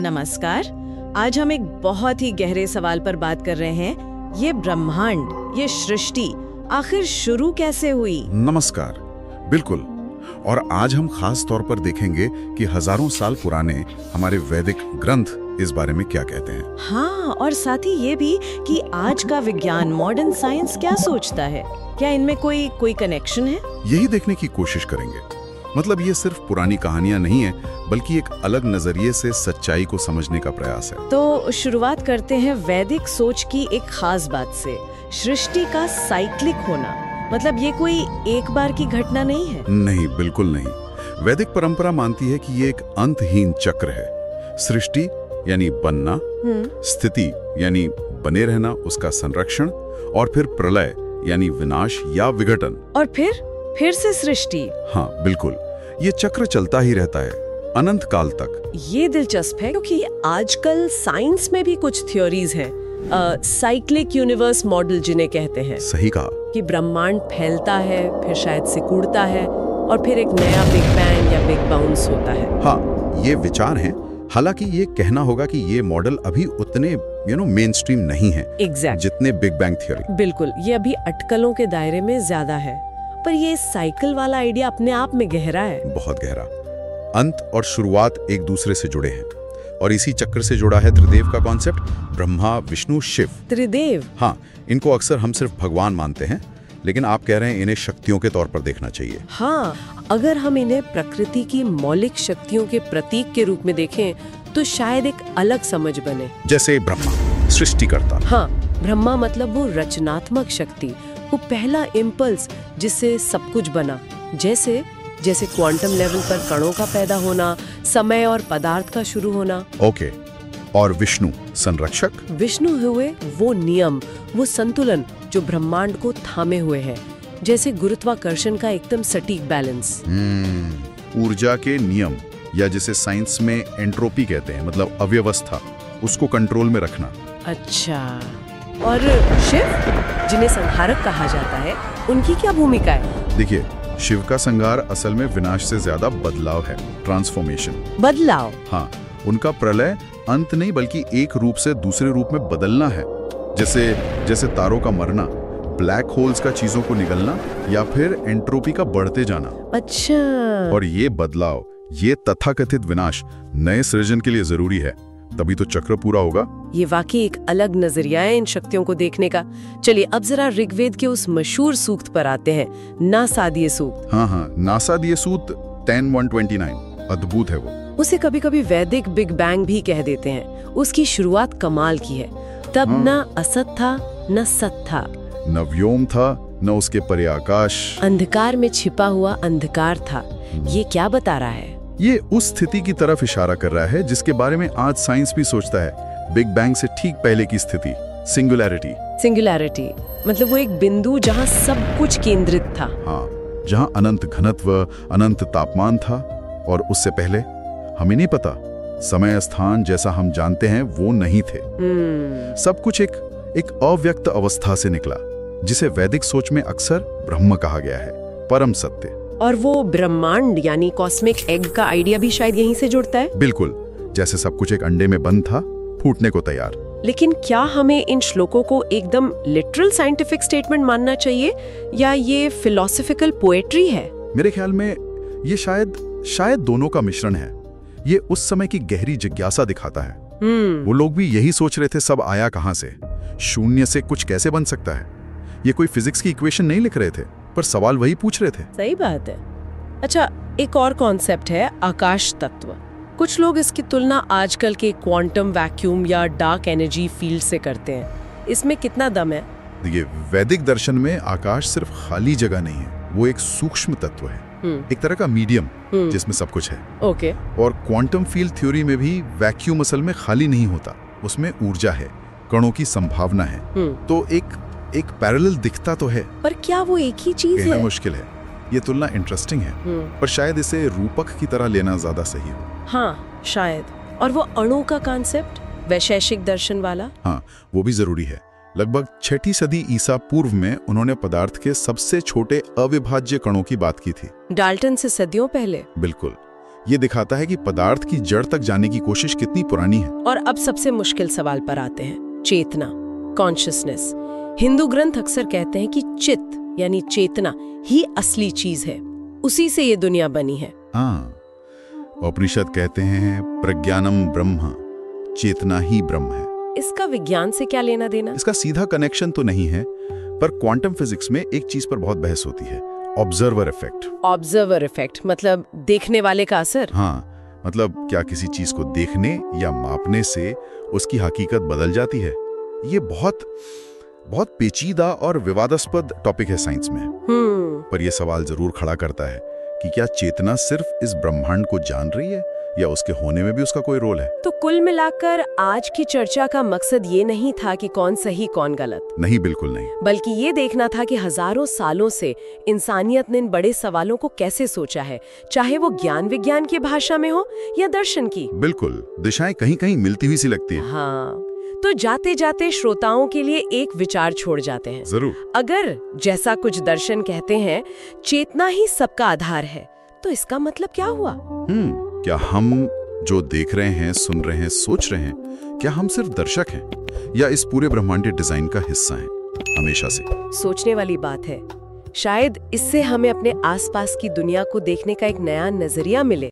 नमस्कार। आज हम एक बहुत ही गहरे सवाल पर बात कर रहे हैं। ये ब्रह्मांड, ये सृष्टि आखिर शुरू कैसे हुई? नमस्कार। बिल्कुल। और आज हम खास तौर पर देखेंगे कि हजारों साल पुराने हमारे वैदिक ग्रंथ इस बारे में क्या कहते हैं। हाँ, और साथ ही ये भी कि आज का विज्ञान, मॉडर्न साइंस क्या सोचता है। क्या इनमें कोई कनेक्शन है? यही देखने की कोशिश करेंगे। मतलब ये सिर्फ पुरानी कहानियां नहीं है, बल्कि एक अलग नजरिए से सच्चाई को समझने का प्रयास है। तो शुरुआत करते हैं वैदिक सोच की एक खास बात से, सृष्टि का साइक्लिक होना। मतलब ये कोई एक बार की घटना नहीं है। नहीं, बिल्कुल नहीं। वैदिक परंपरा मानती है कि ये एक अंतहीन चक्र है। सृष्टि यानी बनना, स्थिति यानी बने रहना, उसका संरक्षण, और फिर प्रलय यानी विनाश या विघटन, और फिर से सृष्टि। हाँ बिल्कुल, ये चक्र चलता ही रहता है अनंत काल तक। ये दिलचस्प है क्योंकि आजकल साइंस में भी कुछ थ्योरीज हैं, साइक्लिक यूनिवर्स मॉडल जिन्हें कहते हैं। सही कहा कि ब्रह्मांड फैलता है, फिर शायद सिकुड़ता है, और फिर एक नया बिग बैंग या बिग बाउंस होता है। हाँ, ये विचार हैं। हालांकि ये कहना होगा कि ये मॉडल अभी उतने मेन स्ट्रीम नहीं है जितने बिग बैंग थ्योरी। बिल्कुल, ये अभी अटकलों के दायरे में ज्यादा है। पर ये साइकिल वाला आइडिया अपने आप में गहरा है, बहुत गहरा। अंत और शुरुआत एक दूसरे से जुड़े हैं, और इसी चक्र से जुड़ा है त्रिदेव का कॉन्सेप्ट, ब्रह्मा, विष्णु, शिव। त्रिदेव? हाँ, इनको अक्सर हम सिर्फ भगवान मानते हैं, लेकिन आप कह रहे हैं इन्हें शक्तियों के तौर पर देखना चाहिए। हाँ, अगर हम इन्हें प्रकृति की मौलिक शक्तियों के प्रतीक के रूप में देखें तो शायद एक अलग समझ बने। जैसे ब्रह्मा सृष्टिकर्ता। हाँ, ब्रह्मा मतलब वो रचनात्मक शक्ति, वो पहला इम्पल्स जिससे सब कुछ बना। जैसे क्वांटम लेवल पर कणों का पैदा होना, समय और पदार्थ का शुरू होना। ओके। और विष्णु संरक्षक? विष्णु हुए वो नियम, वो संतुलन जो ब्रह्मांड को थामे हुए है, जैसे गुरुत्वाकर्षण का एकदम सटीक बैलेंस। ऊर्जा के नियम, या जिसे साइंस में एंट्रोपी कहते हैं, मतलब अव्यवस्था, उसको कंट्रोल में रखना। अच्छा, और शिव जिन्हें संहारक कहा जाता है, उनकी क्या भूमिका है? देखिए, शिव का संहार असल में विनाश से ज्यादा बदलाव है, ट्रांसफॉर्मेशन। बदलाव? हाँ, उनका प्रलय अंत नहीं बल्कि एक रूप से दूसरे रूप में बदलना है। जैसे तारों का मरना, ब्लैक होल्स का चीजों को निगलना, या फिर एंट्रोपी का बढ़ते जाना। अच्छा। और ये बदलाव, ये तथाकथित विनाश नए सृजन के लिए जरूरी है, तभी तो चक्र पूरा होगा। ये वाकई एक अलग नजरिया है इन शक्तियों को देखने का। चलिए अब जरा ऋग्वेद के उस मशहूर सूक्त पर आते हैं, नासादिय सूक्त। हाँ, नासादिय सूक्त 10:129, अद्भुत है वो। उसे कभी कभी वैदिक बिग बैंग भी कह देते हैं। उसकी शुरुआत कमाल की है। तब न असत था न सत था, न व्योम था न उसके परे आकाश, अंधकार में छिपा हुआ अंधकार था। ये क्या बता रहा है? ये उस स्थिति की तरफ इशारा कर रहा है जिसके बारे में आज साइंस भी सोचता है, बिग बैंग से ठीक पहले की स्थिति, सिंगुलैरिटी। मतलब वो एक बिंदु जहाँ सब कुछ केंद्रित था। हाँ, जहाँ अनंत घनत्व, अनंत तापमान था, और उससे पहले हमें नहीं पता, समय स्थान जैसा हम जानते हैं वो नहीं थे। सब कुछ एक अव्यक्त अवस्था से निकला, जिसे वैदिक सोच में अक्सर ब्रह्म कहा गया है, परम सत्य। और वो ब्रह्मांड यानी कॉस्मिक एग का आइडिया भी शायद यहीं से जुड़ता है। बिल्कुल, जैसे सब कुछ एक अंडे में बंद था, फूटने को तैयार। लेकिन क्या हमें इन श्लोकों को एकदम लिटरल साइंटिफिक स्टेटमेंट मानना चाहिए, या ये फिलोसॉफिकल पोएट्री है? मेरे ख्याल में ये शायद दोनों का मिश्रण है। ये उस समय की गहरी जिज्ञासा दिखाता है। वो लोग भी यही सोच रहे थे, सब आया कहां से, शून्य से कुछ कैसे बन सकता है। ये कोई फिजिक्स की इक्वेशन नहीं लिख रहे थे, पर सवाल वही पूछ रहे थे। सही बात है। अच्छा, एक और कॉन्सेप्ट है आकाश तत्व। कुछ लोग इसकी तुलना आजकल के क्वांटम वैक्यूम या डार्क एनर्जी फील्ड से करते हैं। इसमें कितना दम है? देखिए, वैदिक दर्शन में आकाश सिर्फ खाली जगह नहीं है, वो एक सूक्ष्म तत्व है, एक तरह का मीडियम जिसमें सब कुछ है। ओके। और क्वांटम फील्ड थ्योरी में भी वैक्यूम असल में खाली नहीं होता, उसमें ऊर्जा है, कणों की संभावना है। तो एक पैरेलल दिखता तो है, पर क्या वो एक ही चीज है? मुश्किल है। ये तुलना इंटरेस्टिंग है, पर शायद इसे रूपक की तरह लेना ज्यादा सही हो। हाँ, शायद। और वो अणु का कॉन्सेप्ट, वैशेषिक दर्शन वाला? हाँ, वो भी जरूरी है। लगभग 6ठी सदी ईसा पूर्व में उन्होंने पदार्थ के सबसे छोटे अविभाज्य कणों की बात की थी। डाल्टन से सदियों पहले? बिल्कुल। ये दिखाता है कि पदार्थ की जड़ तक जाने की कोशिश कितनी पुरानी है। और अब सबसे मुश्किल सवाल पर आते हैं, चेतना, कॉन्शियसनेस। हिंदू ग्रंथ अक्सर कहते हैं कि चित्त यानी चेतना ही असली चीज है, उसी से ये दुनिया बनी है। हाँ, उपनिषद कहते हैं प्रज्ञानम ब्रह्म, चेतना ही ब्रह्म है। इसका विज्ञान से क्या लेना देना? इसका सीधा कनेक्शन तो नहीं है, पर क्वांटम फिजिक्स में एक चीज पर बहुत बहस होती है, ऑब्जर्वर इफेक्ट। ऑब्जर्वर इफेक्ट मतलब देखने वाले का असर? हाँ, मतलब क्या किसी चीज को देखने या मापने से उसकी हकीकत बदल जाती है? ये बहुत बहुत पेचीदा और विवादास्पद टॉपिक है साइंस में। पर यह सवाल जरूर खड़ा करता है कि क्या चेतना सिर्फ इस ब्रह्मांड को जान रही है या उसके होने में भी उसका कोई रोल है? तो कुल मिलाकर आज की चर्चा का मकसद ये नहीं था कि कौन सही कौन गलत। नहीं, बिल्कुल नहीं। बल्कि ये देखना था कि हजारों सालों से इंसानियत ने इन बड़े सवालों को कैसे सोचा है, चाहे वो ज्ञान विज्ञान की भाषा में हो या दर्शन की। बिल्कुल, दिशाएं कहीं कहीं मिलती हुई सी लगती है। हाँ, तो जाते जाते श्रोताओं के लिए एक विचार छोड़ जाते हैं। जरूर। अगर जैसा कुछ दर्शन कहते हैं चेतना ही सबका आधार है, तो इसका मतलब क्या हुआ? क्या हम जो देख रहे हैं, सुन रहे हैं, सोच रहे हैं, क्या हम सिर्फ दर्शक हैं या इस पूरे ब्रह्मांडीय डिजाइन का हिस्सा हैं हमेशा से? सोचने वाली बात है। शायद इससे हमें अपने आसपास की दुनिया को देखने का एक नया नजरिया मिले।